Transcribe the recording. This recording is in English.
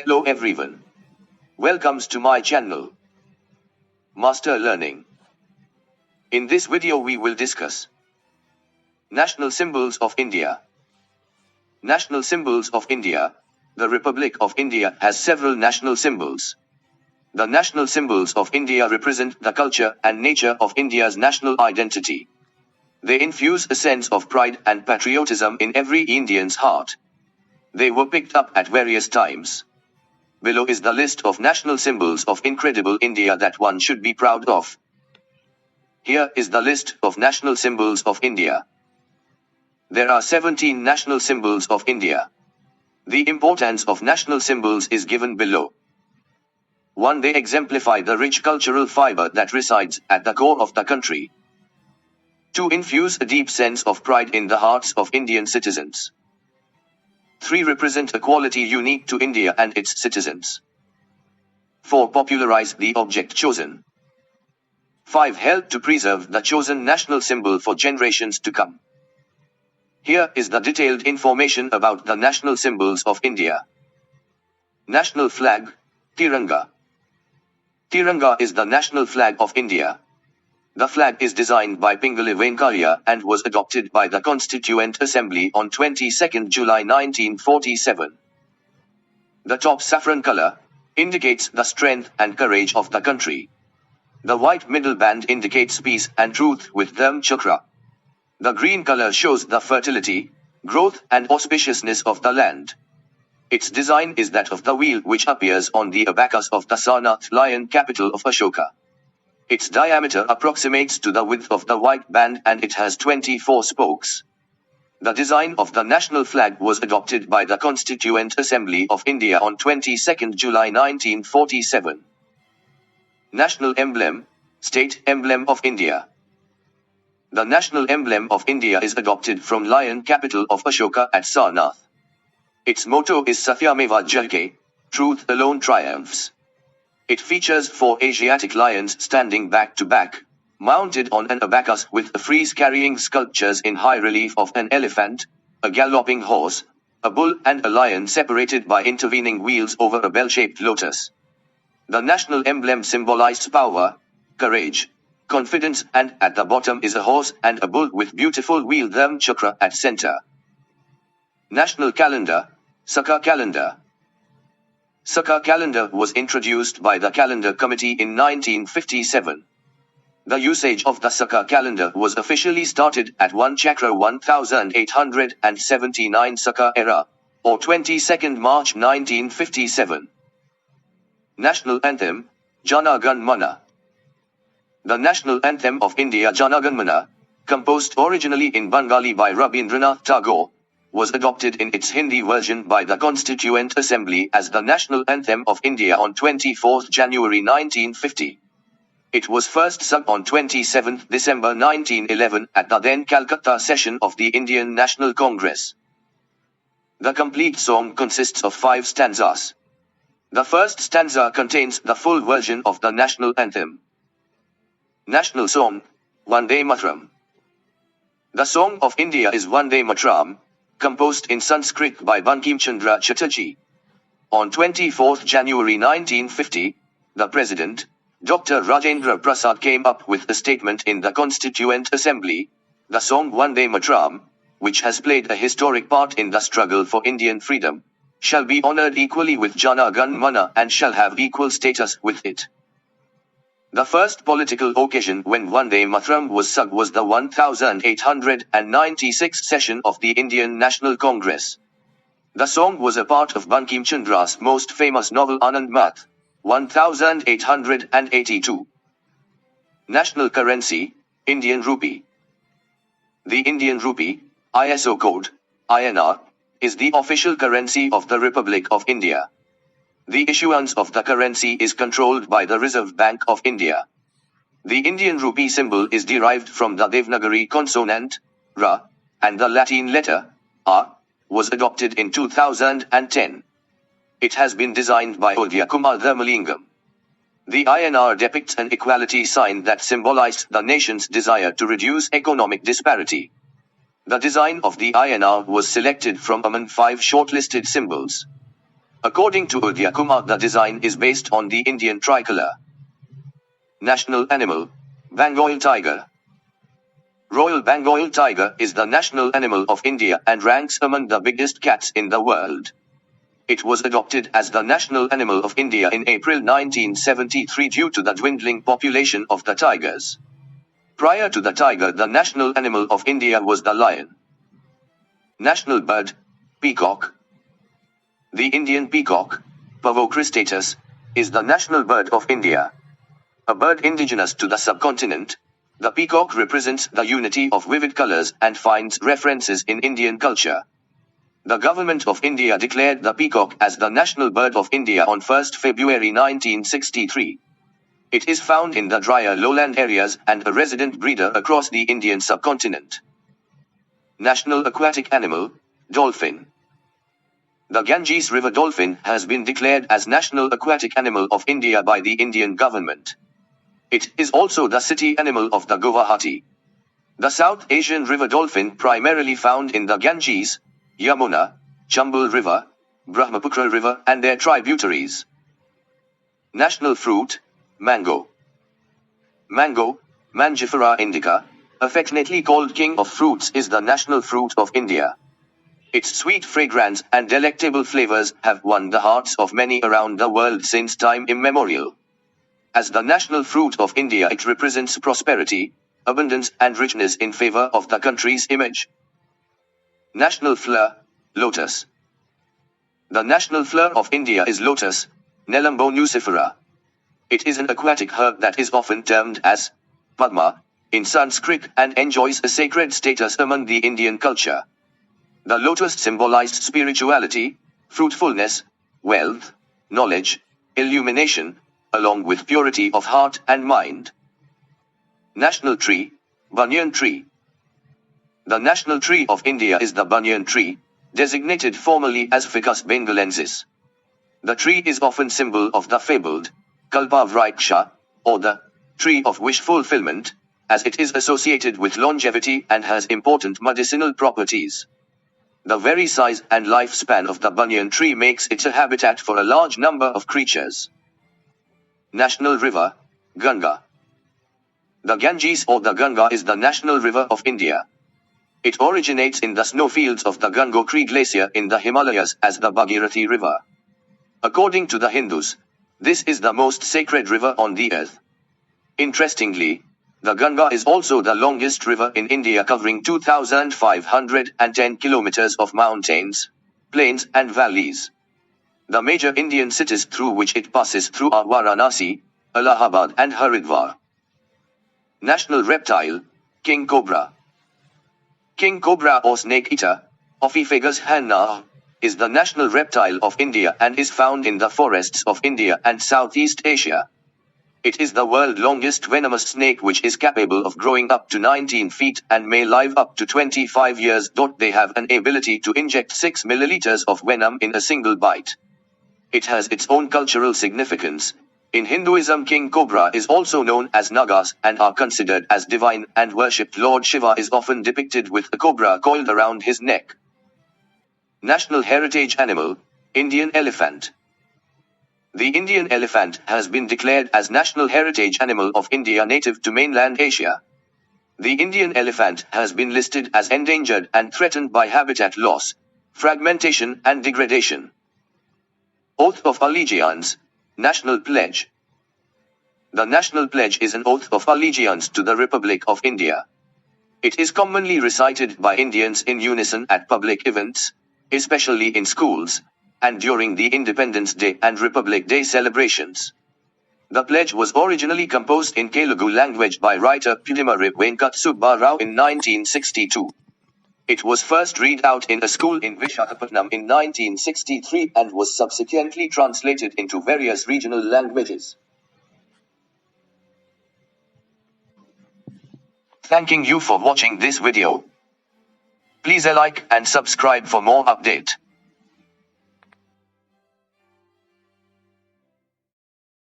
Hello everyone. Welcomes to my channel, Master Learning. In this video we will discuss National Symbols of India. National Symbols of India. The Republic of India has several national symbols. The national symbols of India represent the culture and nature of India's national identity. They infuse a sense of pride and patriotism in every Indian's heart. They were picked up at various times. Below is the list of national symbols of incredible India that one should be proud of. Here is the list of national symbols of India. There are 17 national symbols of India. The importance of national symbols is given below. 1. They exemplify the rich cultural fiber that resides at the core of the country. 2. Infuse a deep sense of pride in the hearts of Indian citizens. 3. Represent a quality unique to India and its citizens. 4. Popularize the object chosen. 5. Help to preserve the chosen national symbol for generations to come. Here is the detailed information about the national symbols of India. National flag, Tiranga. Tiranga is the national flag of India. The flag is designed by Bengal and was adopted by the Constituent Assembly on 22 July 1947. The top saffron color indicates the strength and courage of the country. The white middle band indicates peace and truth with Dharma chakra. The green color shows the fertility, growth and auspiciousness of the land. Its design is that of the wheel which appears on the abacus of the Sarnath lion capital of Ashoka. Its diameter approximates to the width of the white band and it has 24 spokes. The design of the national flag was adopted by the Constituent Assembly of India on 22 July 1947. National emblem, State Emblem of India. The national emblem of India is adopted from lion capital of Ashoka at Sarnath. Its motto is Satyameva Jayate, truth alone triumphs. It features 4 Asiatic lions standing back to back, mounted on an abacus with a frieze carrying sculptures in high relief of an elephant, a galloping horse, a bull and a lion separated by intervening wheels over a bell-shaped lotus. The national emblem symbolizes power, courage, confidence and at the bottom is a horse and a bull with beautiful wheel Dharma chakra at center. National calendar, Saka calendar. Saka calendar was introduced by the Calendar Committee in 1957. The usage of the Saka calendar was officially started at 1 Chakra 1879 Saka era, or 22nd March 1957. National Anthem, Jana Mana. The National Anthem of India Jana Mana, composed originally in Bengali by Rabindranath Tagore, was adopted in its Hindi version by the Constituent Assembly as the National Anthem of India on 24 January 1950. It was first sung on 27 December 1911 at the then Calcutta session of the Indian National Congress. The complete song consists of 5 stanzas. The first stanza contains the full version of the National Anthem. National Song, Vande Matram. The Song of India is Vande Matram, composed in Sanskrit by Bankim Chandra Chatterjee. On 24 January 1950, the President, Dr. Rajendra Prasad came up with a statement in the Constituent Assembly, the song Vande Matram, which has played a historic part in the struggle for Indian freedom, shall be honored equally with Jana Mana and shall have equal status with it. The first political occasion when Vande Matram was sung was the 1896 session of the Indian National Congress. The song was a part of Bankim Chandra's most famous novel Anand Math, 1882. National currency, Indian Rupee. The Indian Rupee, ISO code, INR, is the official currency of the Republic of India. The issuance of the currency is controlled by the Reserve Bank of India. The Indian rupee symbol is derived from the Devanagari consonant, Ra, and the Latin letter, A, was adopted in 2010. It has been designed by Udaya Kumar Dharmalingam. The INR depicts an equality sign that symbolized the nation's desire to reduce economic disparity. The design of the INR was selected from among 5 shortlisted symbols. According to Udaya Kumar, the design is based on the Indian tricolor. National animal, Bengal tiger. Royal Bengal tiger is the national animal of India and ranks among the biggest cats in the world. It was adopted as the national animal of India in April 1973 due to the dwindling population of the tigers. Prior to the tiger, the national animal of India was the lion. National bird, peacock. The Indian peacock, Pavo cristatus, is the national bird of India. A bird indigenous to the subcontinent, the peacock represents the unity of vivid colors and finds references in Indian culture. The Government of India declared the peacock as the national bird of India on 1 February 1963. It is found in the drier lowland areas and a resident breeder across the Indian subcontinent. National aquatic animal, dolphin. The Ganges River dolphin has been declared as national aquatic animal of India by the Indian government. It is also the city animal of the Guwahati. The South Asian river dolphin primarily found in the Ganges, Yamuna, Chambal River, Brahmaputra River and their tributaries. National fruit, mango. Mango, Mangifera indica, affectionately called king of fruits, is the national fruit of India. Its sweet fragrance and delectable flavors have won the hearts of many around the world since time immemorial. As the national fruit of India, it represents prosperity, abundance and richness in favor of the country's image. National flower, lotus. The national flower of India is lotus, Nelumbo nucifera. It is an aquatic herb that is often termed as Padma in Sanskrit and enjoys a sacred status among the Indian culture. The lotus symbolized spirituality, fruitfulness, wealth, knowledge, illumination, along with purity of heart and mind. National tree, banyan tree. The national tree of India is the banyan tree, designated formally as Ficus bengalensis. The tree is often symbol of the fabled Kalpavriksha, or the tree of wish fulfillment, as it is associated with longevity and has important medicinal properties. The very size and lifespan of the banyan tree makes it a habitat for a large number of creatures. National river, Ganga. The Ganges or the Ganga is the national river of India. It originates in the snowfields of the Gangotri Glacier in the Himalayas as the Bhagirathi River. According to the Hindus, this is the most sacred river on the earth. Interestingly, the Ganga is also the longest river in India, covering 2,510 kilometers of mountains, plains and valleys. The major Indian cities through which it passes through are Varanasi, Allahabad and Haridwar. National reptile, king cobra. King cobra or snake eater, Ophiophagus hanna, is the national reptile of India and is found in the forests of India and Southeast Asia. It is the world's longest venomous snake, which is capable of growing up to 19 feet and may live up to 25 years. They have an ability to inject 6 milliliters of venom in a single bite. It has its own cultural significance. In Hinduism, King Cobra is also known as Nagas and are considered as divine and worshipped. Lord Shiva is often depicted with a cobra coiled around his neck. National heritage animal, Indian elephant. The Indian elephant has been declared as national heritage animal of India native to mainland Asia. The Indian elephant has been listed as endangered and threatened by habitat loss, fragmentation and degradation. Oath of Allegiance, National Pledge. The National Pledge is an oath of allegiance to the Republic of India. It is commonly recited by Indians in unison at public events, especially in schools, and during the Independence Day and Republic Day celebrations. The pledge was originally composed in Telugu language by writer Pudimari Venkat Subba Rao in 1962. It was first read out in a school in Vishakhapatnam in 1963 and was subsequently translated into various regional languages. Thanking you for watching this video. Please like and subscribe for more update.